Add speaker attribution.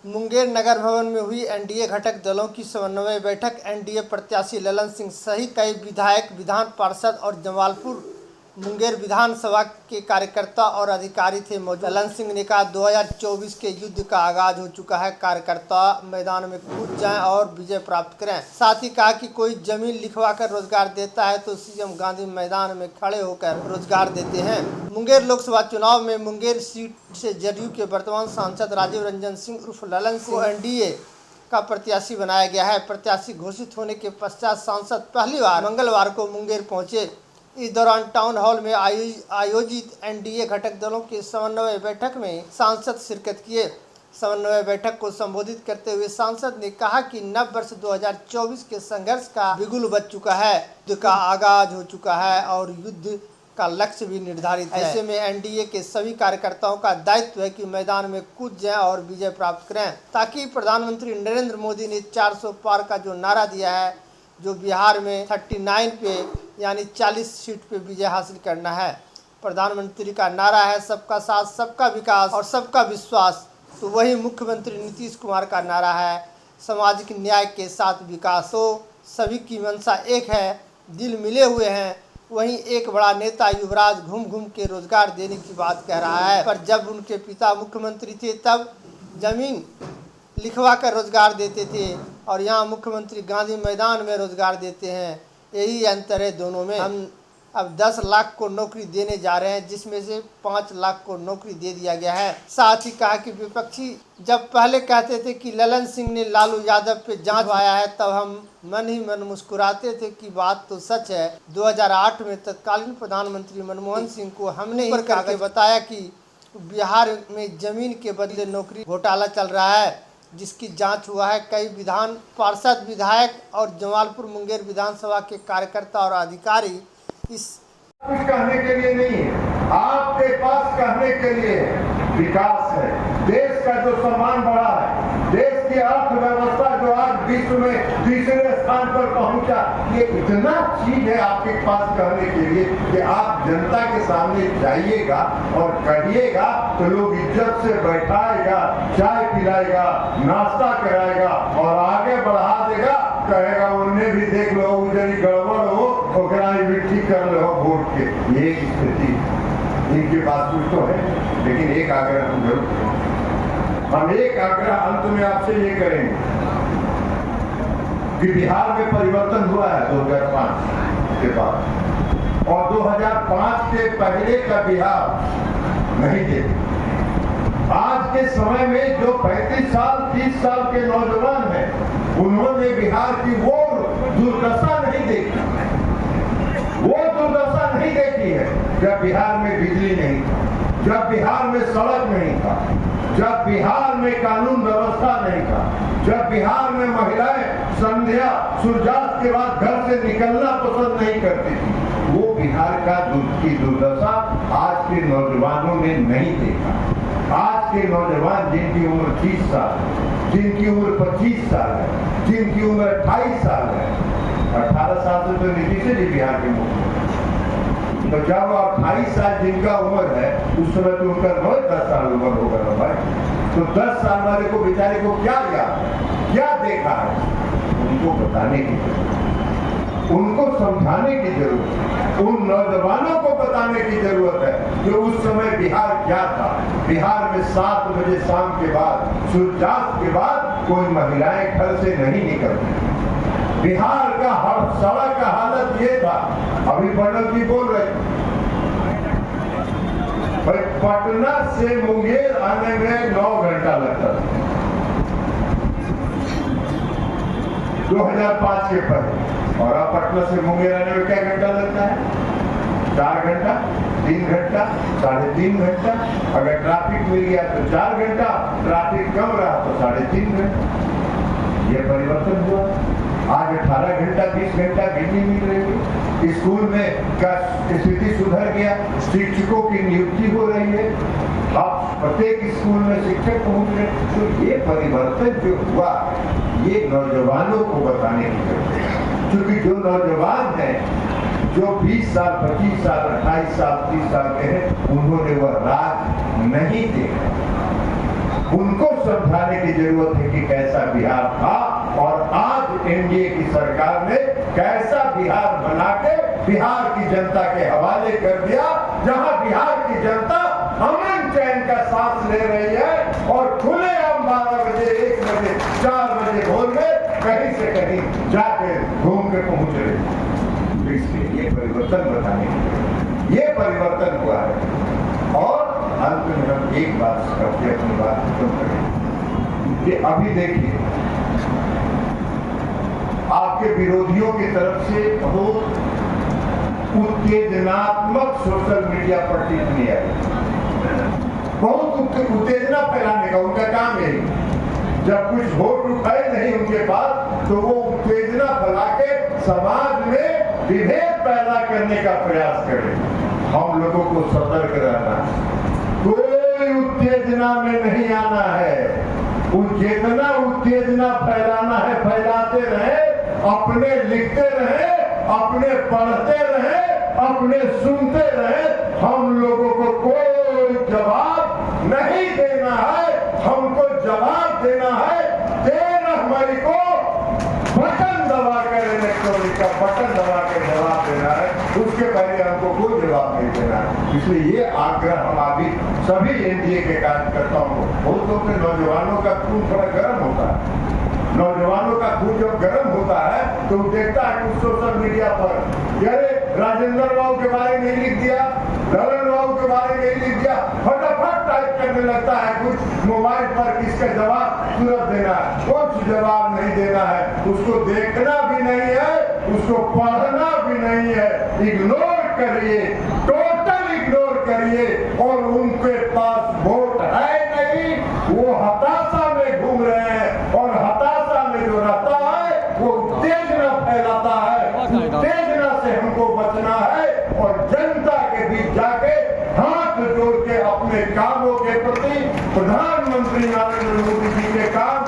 Speaker 1: मुंगेर नगर भवन में हुई एनडीए घटक दलों की समन्वय बैठक। एनडीए प्रत्याशी ललन सिंह सहित कई विधायक, विधान पार्षद और जमालपुर मुंगेर विधानसभा के कार्यकर्ता और अधिकारी थे मौजूद। ललन सिंह ने कहा 2024 के युद्ध का आगाज हो चुका है, कार्यकर्ता मैदान में कूद जाएं और विजय प्राप्त करें। साथ ही कहा कि कोई जमीन लिखवा कर रोजगार देता है तो सीएम गांधी मैदान में खड़े होकर रोजगार देते हैं। मुंगेर लोकसभा चुनाव में मुंगेर सीट से जदयू के वर्तमान सांसद राजीव रंजन सिंह उर्फ ललन सिंह को एनडीए का प्रत्याशी बनाया गया है। प्रत्याशी घोषित होने के पश्चात सांसद पहली बार मंगलवार को मुंगेर पहुंचे। इस दौरान टाउन हॉल में आयोजित एनडीए घटक दलों की समन्वय बैठक में सांसद शिरकत किए। समन्वय बैठक को संबोधित करते हुए सांसद ने कहा कि नव वर्ष 2024 के संघर्ष का बिगुल बज चुका है, युद्ध का आगाज हो चुका है और युद्ध का लक्ष्य भी निर्धारित है। ऐसे में एनडीए के सभी कार्यकर्ताओं का दायित्व है कि मैदान में कूद जाएं और विजय प्राप्त करें, ताकि प्रधानमंत्री नरेंद्र मोदी ने 400 पार का जो नारा दिया है, जो बिहार में 39 पे यानी 40 सीट पे विजय हासिल करना है। प्रधानमंत्री का नारा है सबका साथ, सबका विकास और सबका विश्वास। तो वही मुख्यमंत्री नीतीश कुमार का नारा है सामाजिक न्याय के साथ विकास। तो सभी की मंशा एक है, दिल मिले हुए हैं। वहीं एक बड़ा नेता युवराज घूम घूम के रोजगार देने की बात कह रहा है, पर जब उनके पिता मुख्यमंत्री थे तब जमीन लिखवा कर रोजगार देते थे और यहाँ मुख्यमंत्री गांधी मैदान में रोजगार देते हैं। यही अंतर है दोनों में। हम अब 10 लाख को नौकरी देने जा रहे हैं, जिसमें से 5 लाख को नौकरी दे दिया गया है। साथ ही कहा कि विपक्षी जब पहले कहते थे कि ललन सिंह ने लालू यादव पे जांच आया है, तब हम मन ही मन मुस्कुराते थे कि बात तो सच है। 2008 में तत्कालीन प्रधानमंत्री मनमोहन सिंह को हमने ही करके बताया कि बिहार में जमीन के बदले नौकरी घोटाला चल रहा है, जिसकी जांच हुआ है। कई विधान पार्षद, विधायक और जमालपुर मुंगेर विधानसभा के कार्यकर्ता और अधिकारी इस
Speaker 2: कुछ कहने के लिए नहीं है, आपके पास कहने के लिए विकास है। देश का जो सम्मान बढ़ा है, देश की अर्थव्यवस्था जो आज विश्व में तीसरे स्थान पर पहुंचा, ये इतना चीज है आपके पास कहने के लिए कि आप जनता के सामने जाइएगा और कहिएगा तो लोग इज्जत से बैठाएगा, चाय पिलाएगा, नाश्ता कराएगा और आगे बढ़ा देगा। कहेगा उन्हें भी देख लो, उधर गड़बड़ हो ठीक कर लो वोट के। ये स्थिति इनके पास कुछ तो है, लेकिन एक आग्रह हम जरूर करें। हम एक आग्रह अंत में आपसे ये करेंगे कि बिहार में परिवर्तन हुआ है 2005 के बाद, और 2005 के पहले का बिहार नहीं देखा। आज के समय में जो 35 साल 30 साल के नौजवान हैं, उन्होंने बिहार की वो दुर्दशा नहीं देखी, वो दुर्दशा नहीं देखी है जब बिहार में बिजली नहीं था, जब बिहार में सड़क नहीं था, जब बिहार में कानून व्यवस्था नहीं था, जब बिहार में महिलाएं संध्या सूर्यास्त के बाद घर से निकलना पसंद नहीं करती थी। वो बिहार का की दुर्दशा आज के नौजवानों ने नहीं देखा। आज के नौजवान जिनकी उम्र 30 साल, जिनकी उम्र 25 साल है, जिनकी उम्र 28 साल है, 18 साल से तो नीतीश जी बिहार के मुख्यमंत्री, तो जब 28 साल जिनका उम्र है, उस समय तो उनका 9-10 साल उम्र होगा ना भाई। तो 10 साल वाले को बेचारे को क्या याद है, क्या देखा है, उनको बताने की जरूरत, उनको समझाने की जरूरत है, उन नौजवानों को बताने की जरूरत है कि उस समय बिहार क्या था। बिहार में 7 बजे शाम के बाद, सूर्यास्त के बाद कोई महिलाएं घर से नहीं निकलती। बिहार का हर सड़क का हालत ये था, अभी प्रणव जी बोल रहे भाई, पटना से मुंगेर आने में 9 घंटा लगता था 2005 के पहले, और अब पटना से मुंगेर आने में क्या घंटा लगता है? 4 घंटा, 3 घंटा, 3.5 घंटा। अगर ट्रैफिक मिल गया तो 4 घंटा, ट्रैफिक कम रहा तो 3.5 घंटा। ये परिवर्तन हुआ। आज 18 घंटा 20 घंटा बिजली मिल रही है। स्कूल में का स्थिति सुधर गया, शिक्षकों की नियुक्ति हो रही है, अब प्रत्येक स्कूल में शिक्षक पहुंच रहे। तो ये परिवर्तन जो हुआ, ये नौजवानों को बताने की जरूरत है, क्योंकि जो नौजवान हैं, जो 20 साल 25 साल 28 साल 30 साल के हैं, उन्होंने वह राज नहीं देखा। उनको समझाने की जरूरत है कि कैसा बिहार था और आज एनडीए की सरकार ने कैसा बिहार बना के बिहार की जनता के हवाले कर दिया, जहां बिहार की जनता अमन चैन का सांस ले रही है और खुलेआम 12 बजे, 1 बजे, 4 बजे भोर में कहीं से कहीं जाके घूम के पहुंच रही। इसलिए ये परिवर्तन बताने के लिए ये परिवर्तन हुआ है। और अंत में हम एक बात करके अपनी बात खत्म करें कि अभी देखिए आपके विरोधियों की तरफ से बहुत उत्तेजनात्मक सोशल मीडिया पर टिप्पणी आई, बहुत उत्तेजना फैलाने का उनका काम है। जब कुछ वोट उठाए नहीं उनके पास तो वो उत्तेजना फैला के समाज में विभेद पैदा करने का प्रयास करें। हम लोगों को सतर्क रहना है, कोई उत्तेजना में नहीं आना है। जितना उत्तेजना फैलाना है फैलाते रहे, अपने लिखते रहे, अपने पढ़ते रहे, अपने सुनते रहे। हम लोगों को कोई जवाब नहीं देना है, हमको जवाब देना है 13 मई को बटन दबा कर इलेक्ट्रॉनिक का बटन दबा कर जवाब देना है, उसके पहले हमको कोई जवाब नहीं देना है। इसलिए ये आग्रह हम अभी सभी एनडीए के कार्यकर्ताओं को, बहुत लोग के नौजवानों का खून थोड़ा गर्म होता है, नौजवानों का खून जब गर्म होता है तो देखता है कुछ सोशल मीडिया पर, अरे राजेंद्र बाबू के बारे में लिख दिया, ललन बाबू के बारे में लिख दिया, फटाफट टाइप करने लगता है कुछ मोबाइल पर, किसका जवाब तुरंत देना है। कुछ जवाब नहीं देना है, उसको देखना भी नहीं है, उसको पढ़ना भी नहीं है, इग्नोर करिए, टोटल इग्नोर करिए। और उनके पास वोट है नहीं, वो हताशा में घूम रहे हैं और हताशा में जो रहता है वो उत्तेजना फैलाता है। उत्तेजना से हमको बचना है और जनता के बीच जाके हाथ जोड़ के अपने कामों के प्रति प्रधानमंत्री नरेंद्र मोदी जी के काम